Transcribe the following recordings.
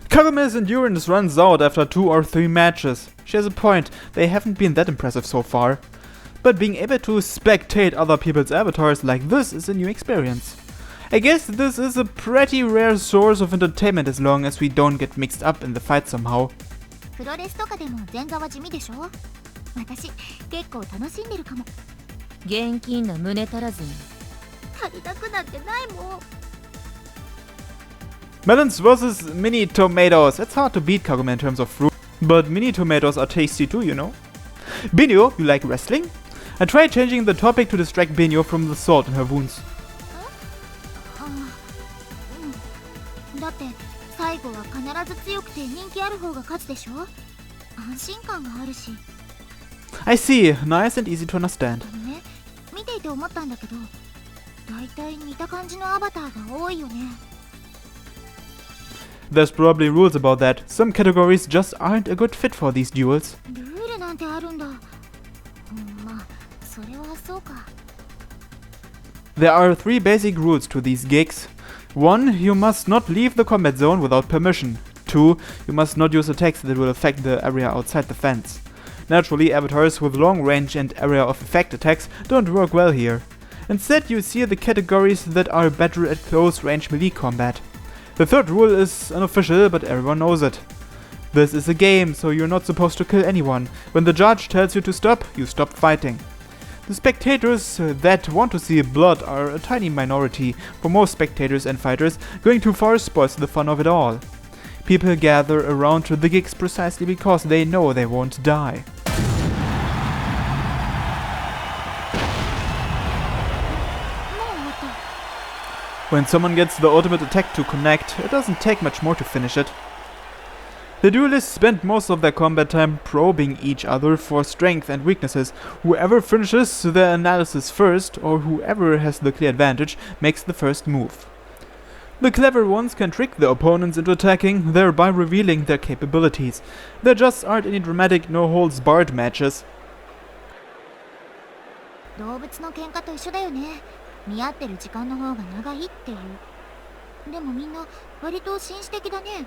Kagume's endurance runs out after 2 or 3 matches. She has a point, they haven't been that impressive so far. But being able to spectate other people's avatars like this is a new experience. I guess this is a pretty rare source of entertainment as long as we don't get mixed up in the fight somehow. プロレスとかでも前座は地味でしょ。私結構楽しんでるかも。現金な胸足らずに足りなくなんてないもん。Melons versus mini tomatoes. It's hard to beat Kagome in terms of fruit, but mini tomatoes are tasty too, you know. Benio, you like wrestling? I tried changing the topic to distract Benio from the salt in her wounds. だって最後は必ず強くて人気ある方が勝つでしょ。安心感があるし。I see. Nice and easy to understand. ね、見ていて思ったんだけど、だいたい似た感じのアバターが多いよね。There's probably rules about that. Some categories just aren't a good fit for these duels. ルールなんてあるんだ。まあ、それはそうか。There are 3 basic rules to these gigs. 1. You must not leave the combat zone without permission. 2. You must not use attacks that will affect the area outside the fence. Naturally, avatars with long range and area of effect attacks don't work well here. Instead, you see the categories that are better at close range melee combat. The 3rd rule is unofficial, but everyone knows it. This is a game, so you're not supposed to kill anyone. When the judge tells you to stop, you stop fighting. The spectators that want to see blood are a tiny minority. For most spectators and fighters, going too far spoils the fun of it all. People gather around to the gigs precisely because they know they won't die. When someone gets the ultimate attack to connect, it doesn't take much more to finish it. The duelists spend most of their combat time probing each other for strength and weaknesses. Whoever finishes their analysis first, or whoever has the clear advantage, makes the first move. The clever ones can trick their opponents into attacking, thereby revealing their capabilities. There just aren't any dramatic no-holds-barred matches. 動物の喧嘩と一緒だよね。見合ってる時間の方が長いっていう。でもみんな割と紳士的だね。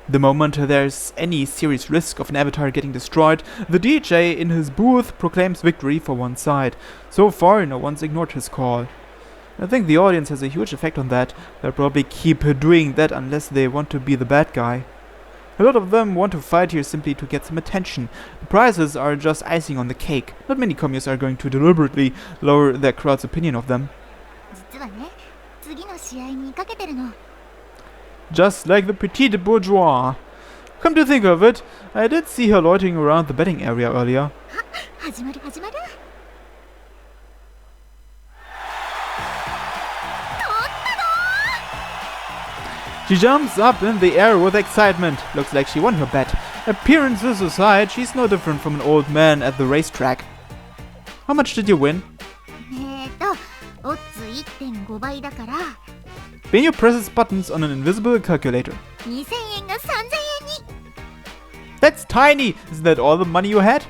The moment there's any serious risk of an avatar getting destroyed, the DJ in his booth proclaims victory for one side. So far, no one's ignored his call. I think the audience has a huge effect on that. They'll probably keep doing that unless they want to be the bad guy. A lot of them want to fight here simply to get some attention. The prizes are just icing on the cake. Not many communists are going to deliberately lower their crowd's opinion of them. 実はね、次の試合にかけてるの。Just like the petite bourgeois. Come to think of it, I did see her loitering around the betting area earlier. 始まる始まる。She jumps up in the air with excitement. Looks like she won her bet. Appearances aside, she's no different from an old man at the racetrack. How much did you win? オッズ 1.5 倍だから。Benio presses buttons on an invisible calculator. 2000円が3000円に。That's tiny! Isn't that all the money you had?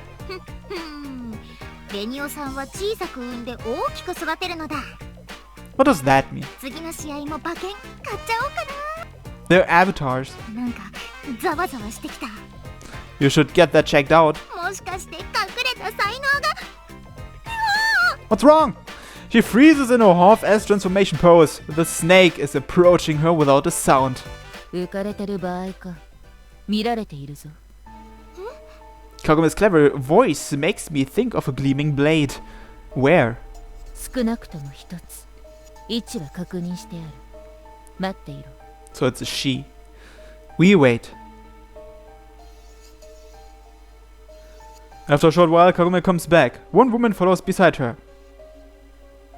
ベニオさんは小さく産んで大きく育てるのだ。What does that mean? 次の試合も馬券買っちゃおうかな。They're avatars. なんかざわざわしてきた。You should get that checked out. もしかして隠れた才能が。What's wrong? She freezes in her half-S transformation pose. The snake is approaching her without a sound. 浮かれてる場合か。見られているぞ。Kagume's clever voice makes me think of a gleaming blade. Where? 少なくとも一つ。位置は確認してある。待っていろ。So it's a she. We wait. After a short while, Kagume comes back. One woman follows beside her.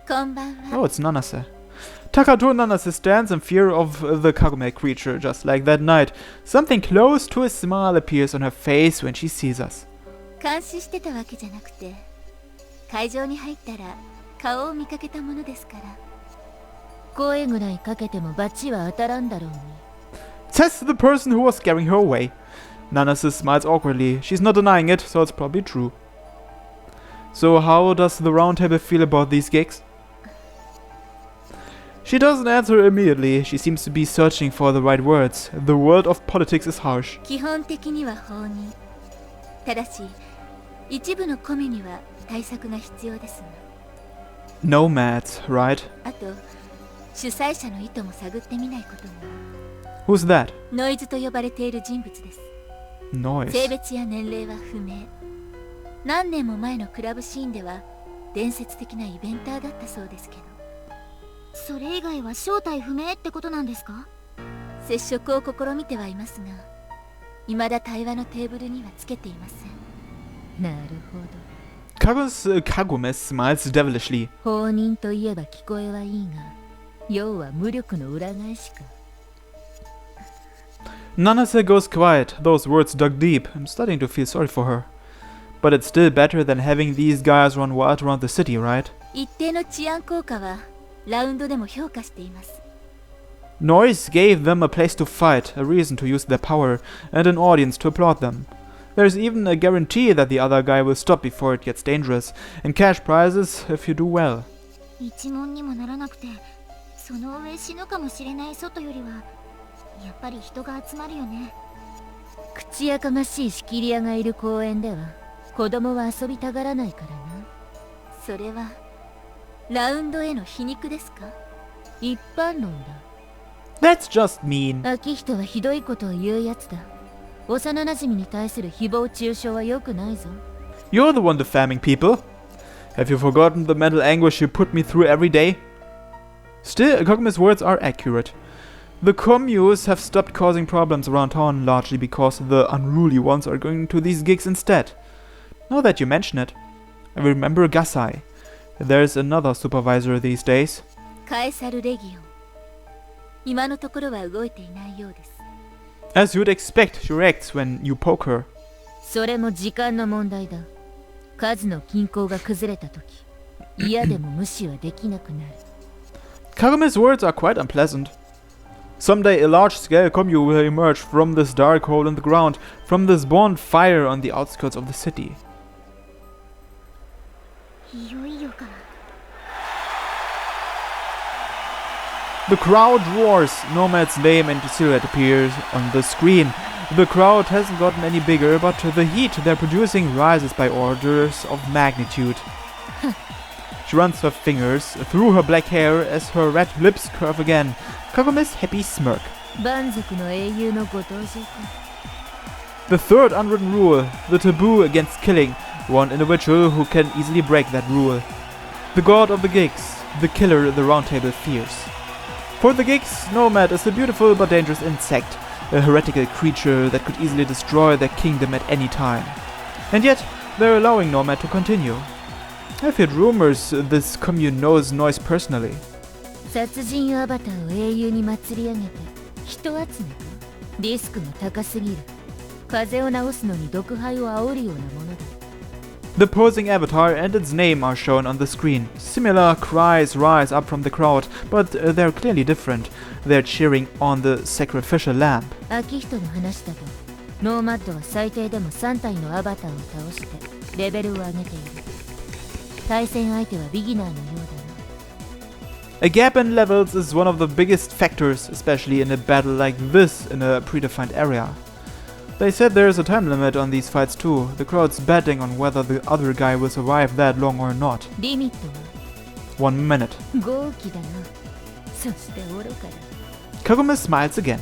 こんばんは。Oh, it's Nanase. Takato Nanase stands in fear of the Kagume creature, just like that night. Something close to a smile appears on her face when she sees us. 監視してたわけじゃなくて、会場に入ったら顔を見かけたものですから。声ぐらいかけてもバチは当たらんだろうに。Says the person who was scaring her away. Nanase smiles awkwardly. She's not denying it, so it's probably true. So how does the round table feel about these gigs? She doesn't answer immediately. She seems to be searching for the right words. The world of politics is harsh. 基本的には法に。ただし、一部のコミには対策が必要ですが。Nomads, right? あと、主催者の意図も探ってみないことに。Who's that? ノイズと呼ばれている人物です。Noise. 性別や年齢は不明。何年も前のクラブシーンでは伝説的なイベンターだったそうですけど。それ以外は正体不明ってことなんですか？接触を試みてはいますが、未だ対話のテーブルにはつけていません。なるほど。Kagome smiles devilishly. 放任といえば聞こえはいいが、要は無力の裏返しか。Nanase goes quiet. Those words dug deep. I'm starting to feel sorry for her. But it's still better than having these guys run wild around the city, right? 一定の治安効果はラウンドでも評価しています。Noise gave them a place to fight, a reason to use their power, and an audience to applaud them. There's even a guarantee that the other guy will stop before it gets dangerous, and cash prizes if you do well. 一問にもならなくて、その上死ぬかもしれない外よりは、やっぱり人が集まるよね。口やかましい仕切り屋がいる公園では、子供は遊びたがらないからな。それはラウンドへの皮肉ですか？一般論だ。That's just mean. 秋人はひどいことを言うやつだ。幼馴染に対する誹謗中傷は良くないぞ。You're the one defaming people. Have you forgotten the mental anguish you put me through every day? Still, Kagume's words are accurate. The communes have stopped causing problems around town largely because the unruly ones are going to these gigs instead. Now that you mention it, I remember Gasai. There's another supervisor these days. カエサルレギオン。今のところは動いていないようです。As you'd expect, she reacts when you poke her. それも時間の問題だ。数の均衡が崩れたとき、嫌でも無視はできなくなる。Kagume's words are quite unpleasant. Someday a large-scale commune will emerge from this dark hole in the ground, from this bonfire on the outskirts of the city. いよいよか。The crowd roars. Nomad's name and silhouette appears on the screen. The crowd hasn't gotten any bigger, but the heat they're producing rises by orders of magnitude. She runs her fingers through her black hair as her red lips curve again. Kagume's happy smirk. 蛮族の英雄のご登場か。The third unwritten rule, the taboo against killing, one individual who can easily break that rule. The god of the gigs, the killer the round table fears. For the gigs, Nomad is a beautiful but dangerous insect, a heretical creature that could easily destroy their kingdom at any time. And yet, they're allowing Nomad to continue. I've heard rumors this commune knows Noise personally. 殺人アバターを英雄に祭り上げて人集めか。リスクが高すぎる。風邪を治すのに毒肺を煽るようなものだ。The posing avatar and its name are shown on the screen. Similar cries rise up from the crowd, but they're clearly different. They're cheering on the sacrificial lamb. 秋人の話だと、ノーマッドは最低でも3体のアバターを倒してレベルを上げている。対戦相手はビギナーのようだな。A gap in levels is one of the biggest factors, especially in a battle like this in a predefined area. They said there's a time limit on these fights too. The crowd's betting on whether the other guy will survive that long or not. リミットは 1 minute. 豪気だな。そして愚かだ。Kagume smiles again.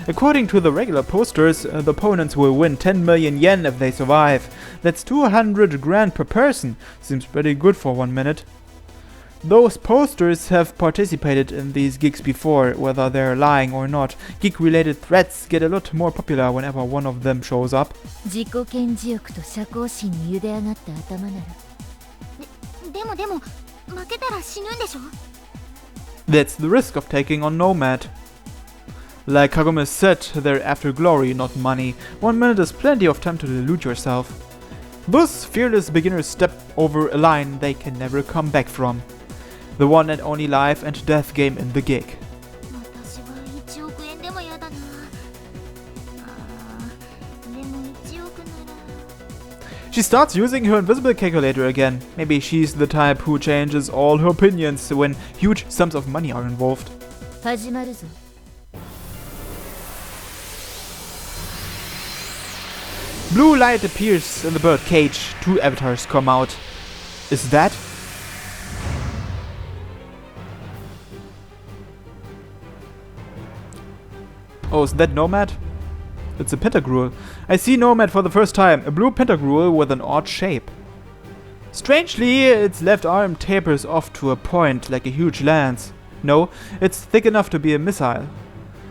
According to the regular posters, the opponents will win 10 million yen if they survive. That's 200 grand per person. Seems pretty good for 1 minute. Those posters have participated in these gigs before, whether they're lying or not. Gig-related threats get a lot more popular whenever one of them shows up. 自己顕示欲と社交心に茹で上がった頭なら。でも負けたら死ぬんでしょ？ That's the risk of taking on Nomad. Like Kagome said, they're after glory, not money. 1 minute is plenty of time to delude yourself. Thus, fearless beginners step over a line they can never come back from. The one and only life and death game in the gig. 私は1億円でもやだな。でも1億なら。She starts using her invisible calculator again. Maybe she's the type who changes all her opinions when huge sums of money are involved. 始まるぞ。Blue light appears in the bird cage. 2 avatars come out. Is that? Oh, is that Nomad? It's a pentagruel. I see Nomad for the first time. A blue pentagruel with an odd shape. Strangely, its left arm tapers off to a point like a huge lance. No, it's thick enough to be a missile.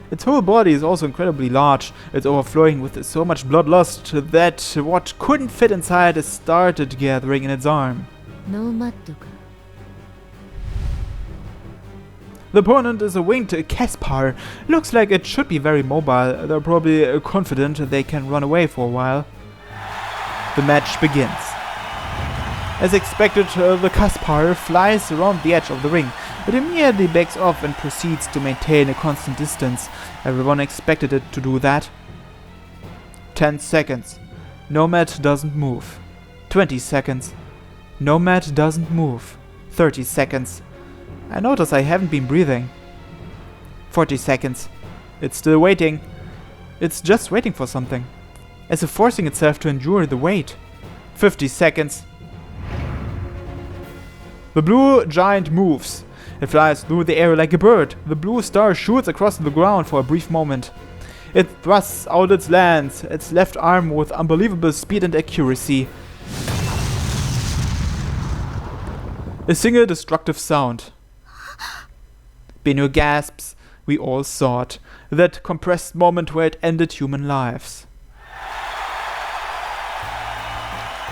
Its whole body is also incredibly large. It's overflowing with so much bloodlust that what couldn't fit inside started gathering in its arm. The opponent is a winged Caspar. Looks like it should be very mobile. They're probably confident they can run away for a while. The match begins. As expected, the Caspar flies around the edge of the ring. It immediately backs off and proceeds to maintain a constant distance. Everyone expected it to do that. 10 seconds. Nomad doesn't move. 20 seconds. Nomad doesn't move. 30 seconds. I notice I haven't been breathing. 40 seconds. It's still waiting. It's just waiting for something. As if forcing itself to endure the wait. 50 seconds. The blue giant moves. It flies through the air like a bird. The blue star shoots across the ground for a brief moment. It thrusts out its lance, its left arm with unbelievable speed and accuracy. A single destructive sound. Benio gasps. We all saw it. That compressed moment where it ended human lives.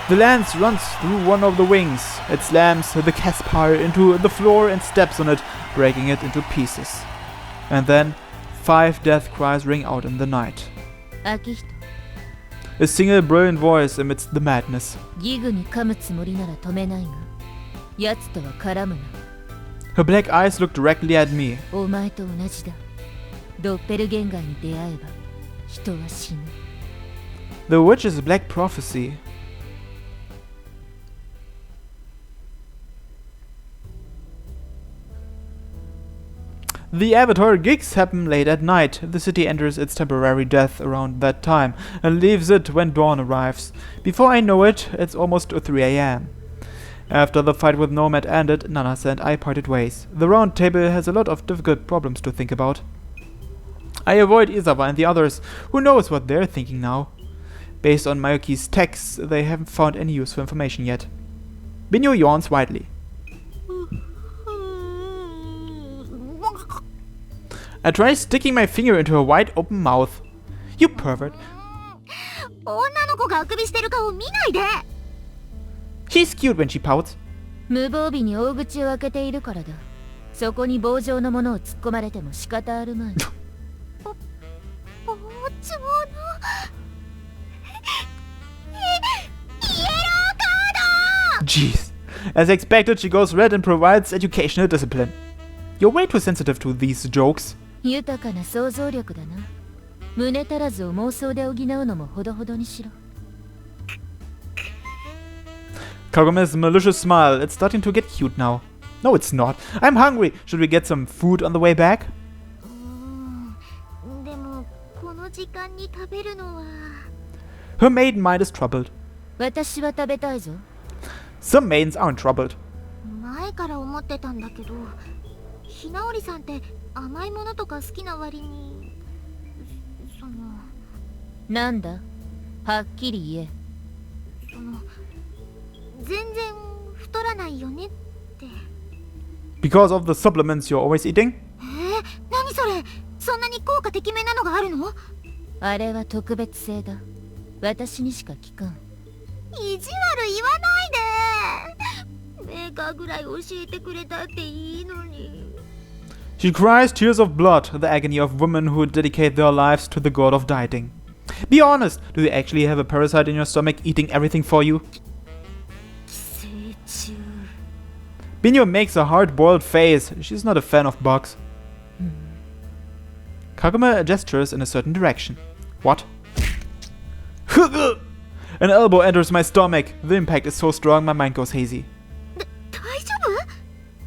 The lance runs through one of the wings. It slams the Caspar into the floor and steps on it, breaking it into pieces. And then 5 death cries ring out in the night. A single brilliant voice amidst the madness. Her black eyes look directly at me. The witch's black prophecy. The Avatar gigs happen late at night. The city enters its temporary death around that time and leaves it when dawn arrives. Before I know it, it's almost 3 AM. After the fight with Nomad ended, Nanase and I parted ways. The round table has a lot of difficult problems to think about. I avoid Izawa and the others. Who knows what they're thinking now? Based on Mayuki's texts, they haven't found any useful information yet. Binyo yawns widely. I try sticking my finger into her wide open mouth. You pervert. She's cute when she pouts. Jeez. As expected, she goes red and provides educational discipline. You're way too sensitive to these jokes. Kagume's malicious smile. It's starting to get cute now. No, it's not. I'm hungry. Should we get some food on the way back? Her maiden mind is troubled. Some maidens aren't troubled. Because of the supplements you're always eating? She cries tears of blood, the agony of women who dedicate their lives to the god of dieting. Be honest, do you actually have a parasite in your stomach eating everything for you? Binyo makes a hard-boiled face. She's not a fan of bugs. Kagome gestures in a certain direction. What? An elbow enters my stomach. The impact is so strong my mind goes hazy. 大丈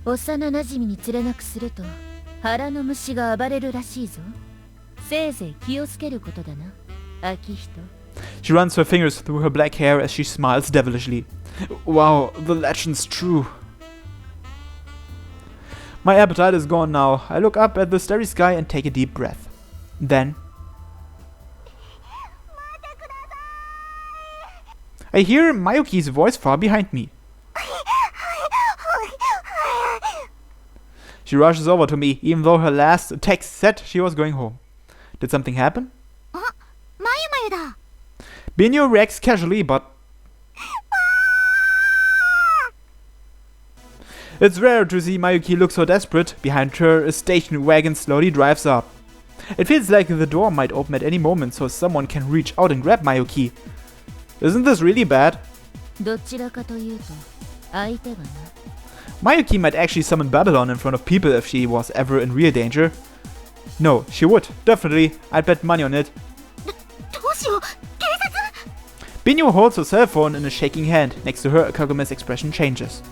夫？幼馴染に連れなくすると腹の虫が暴れるらしいぞ。せいぜい気をつけることだな、秋人。She runs her fingers through her black hair as she smiles devilishly. Wow, the legend's true. My appetite is gone now. I look up at the starry sky and take a deep breath. Then I hear Mayuki's voice far behind me. She rushes over to me, even though her last text said she was going home. Did something happen? Binyo reacts casually, but it's rare to see Mayuki look so desperate. Behind her, a station wagon slowly drives up. It feels like the door might open at any moment, so someone can reach out and grab Mayuki. Isn't this really bad? Mayuki might actually summon Babylon in front of people if she was ever in real danger. No, she would. Definitely. I'd bet money on it. Binyo holds her cell phone in a shaking hand. Next to her, Kagume's expression changes.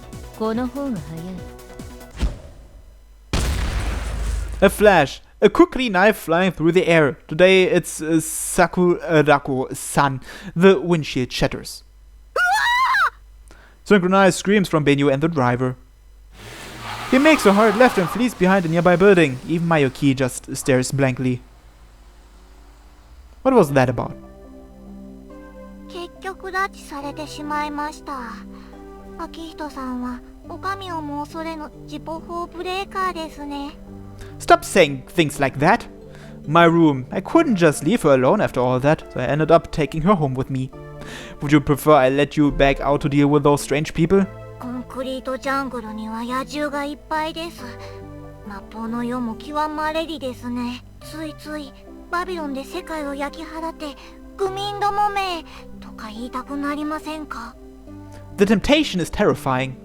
A flash. A kukri knife flying through the air. Today it's Sakurako-san. The windshield shatters. Synchronized screams from Binyo and the driver. He makes a hard left and flees behind a nearby building. Even Mayuki just stares blankly. What was that about? Stop saying things like that. My room. I couldn't just leave her alone after all that, so I ended up taking her home with me. Would you prefer I let you back out to deal with those strange people? The temptation is terrifying.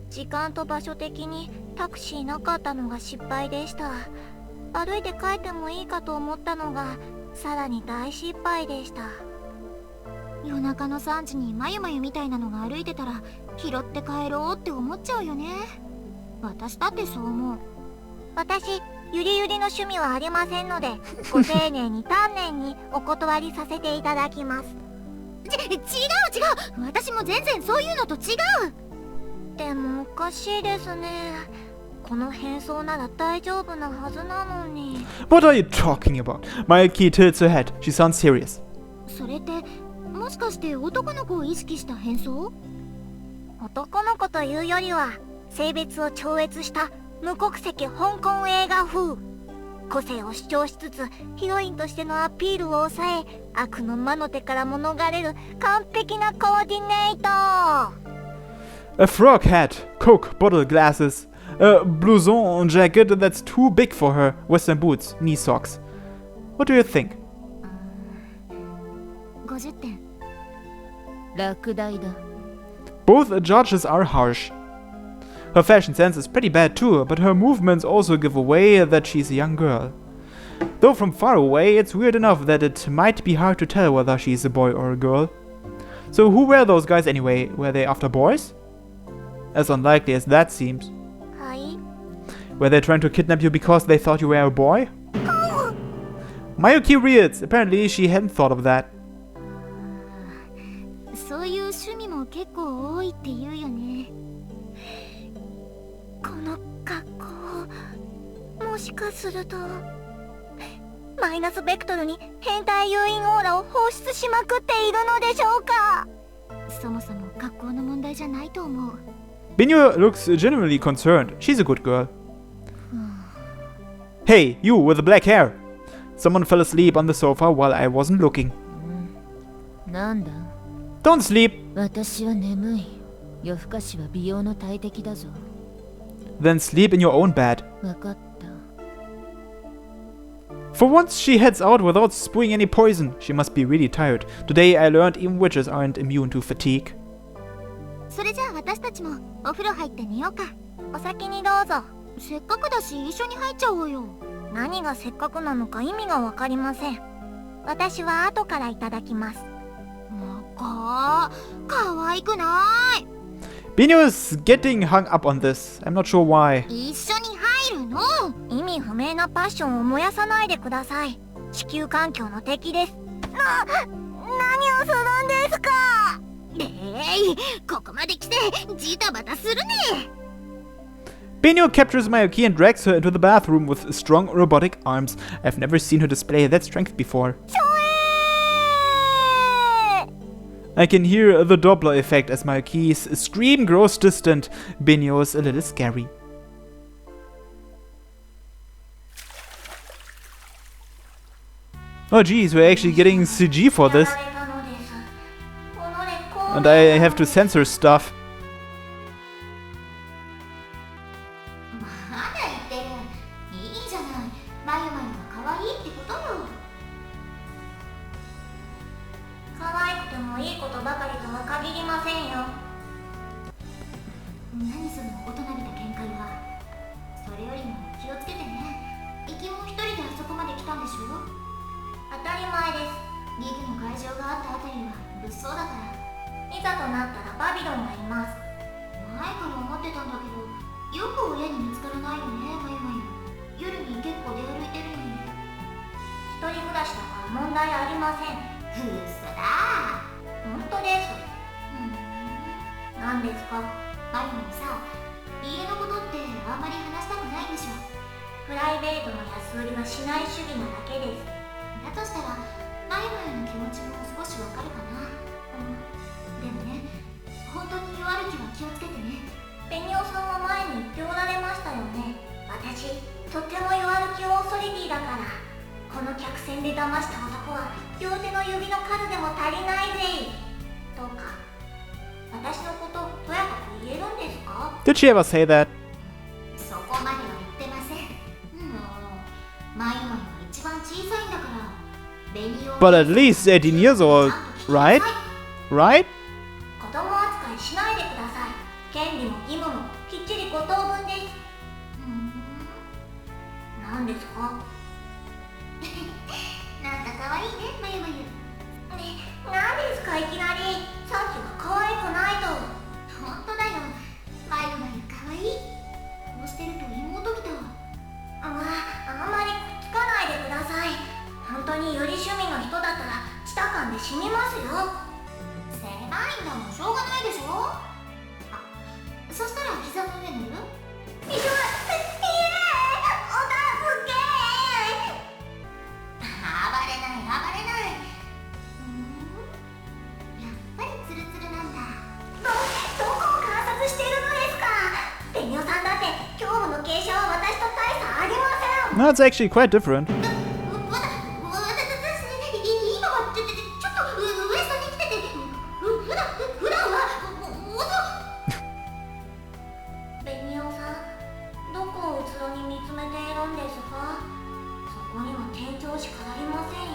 時間と場所的にタクシーなかったのが失敗でした。歩いて帰ってもいいかと思ったのがさらに大失敗でした。夜中の3時にまゆまゆみたいなのが歩いてたら拾って帰ろうって思っちゃうよね。私だってそう思う。私、ゆりゆりの趣味はありませんので、ご丁寧に丹念にお断りさせていただきます。違う。私も全然そういうのと違う。でもおかしいですね。この変装なら大丈夫なはずなのに。What are you talking about? Mayuki tilts her head. She sounds serious. それってもしかして男の子を意識した変装？男の子というよりは性別を超越した無国籍香港映画風。個性を主張しつつヒロインとしてのアピールを抑え、悪の魔の手からも逃れる完璧なコーディネート。A frog hat, Coke bottle glasses, a blouson jacket that's too big for her, western boots, knee socks. What do you think? 50点。落第だ。Both judges are harsh. Her fashion sense is pretty bad too, but her movements also give away that she's a young girl. Though from far away, it's weird enough that it might be hard to tell whether she's a boy or a girl. So who were those guys anyway? Were they after boys? As unlikely as that seems. Were they trying to kidnap you because they thought you were a boy? Mayuki reels. Apparently she hadn't thought of that. そういう趣味も結構多いって言うよね。この格好、もしかするとマイナスベクトルに変態誘引オーラを放出しまくっているのでしょうか。そもそも格好の問題じゃないと思う。Binyo looks genuinely concerned. She's a good girl. Hey, you with the black hair! Someone fell asleep on the sofa while I wasn't looking. なんだ? Don't sleep! 私は眠い。夜更かしは美容の大敵だぞ。Then sleep in your own bed. わかった。For once, she heads out without spewing any poison. She must be really tired. Today, I learned even witches aren't immune to fatigue. それじゃあ私たちもお風呂入って寝ようか。お先にどうぞ。せっかくだし一緒に入っちゃおうよ。何がせっかくなのか意味がわかりません。私は後からいただきます。可愛くない。 Benio is getting hung up on this. I'm not sure why. 一緒に入るの。意味不明なパッションを燃やさないでください。地球環境の敵です。何をするんですか。ここまで来てジタバタするね。Benio captures Mayuki and drags her into the bathroom with strong robotic arms. I've never seen her display that strength before. I can hear the Doppler effect as Mayuki's scream grows distant. Benio's a little scary. Oh geez, we're actually getting CG for this. And I have to censor stuff. まだ言ってる。いいじゃない。まゆまゆが可愛いってことよ。可愛くてもいいことばかりとは限りませんよ。何その大人びた見解は。それよりも気をつけてね。生き物一人であそこまで来たんでしょ。当たり前です。ギグの会場があったあたりは物騒だから。いざとなったらバビロンがいます。前から思ってたんだけど、よく親に見つからないよね、まゆまゆ。夜に結構出歩いてるのに。一人暮らしだから問題ありません。うそだ。本当です。何ですか。まゆまゆさ、家のことってあんまり話したくないんでしょ。プライベートの安売りはしない主義なだけです。だとしたら、まゆまゆの気持ちも少しわかるかな。でもね、本当に弱る気は気をつけてね。ベニオさんは前に言っておられましたよね。私、とっても弱る気オーソリティだから。この客船で騙した男は両手の指の数でも足りないぜ。とか。私のこととやかく言えるんですか？ Did she ever say that? そこまでは言ってません。まゆまゆは一番小さいんだから。ベニオ But at least 18 years old, right? Right? 子供扱いしないでください。権利も義務もきっちり5等分です。何ですか？なんか可愛いね、まゆまゆ。ね、何ですかいきなり。さっきは可愛くないと。本当だよ、まゆまゆ可愛い。こうしてると妹みたい。あんまりくっつかないでください。本当により趣味の人だったらチタ感で死にますよ。狭いんだもん、しょうがないでしょ。そしたら膝の上塗る？いや、お助け。暴れない。やっぱりツルツルなんだ。どこを観察しているのですか。ベニオさんだって胸部の傾斜は私と大差ありません。No, it's actually quite different. しかありませんよ。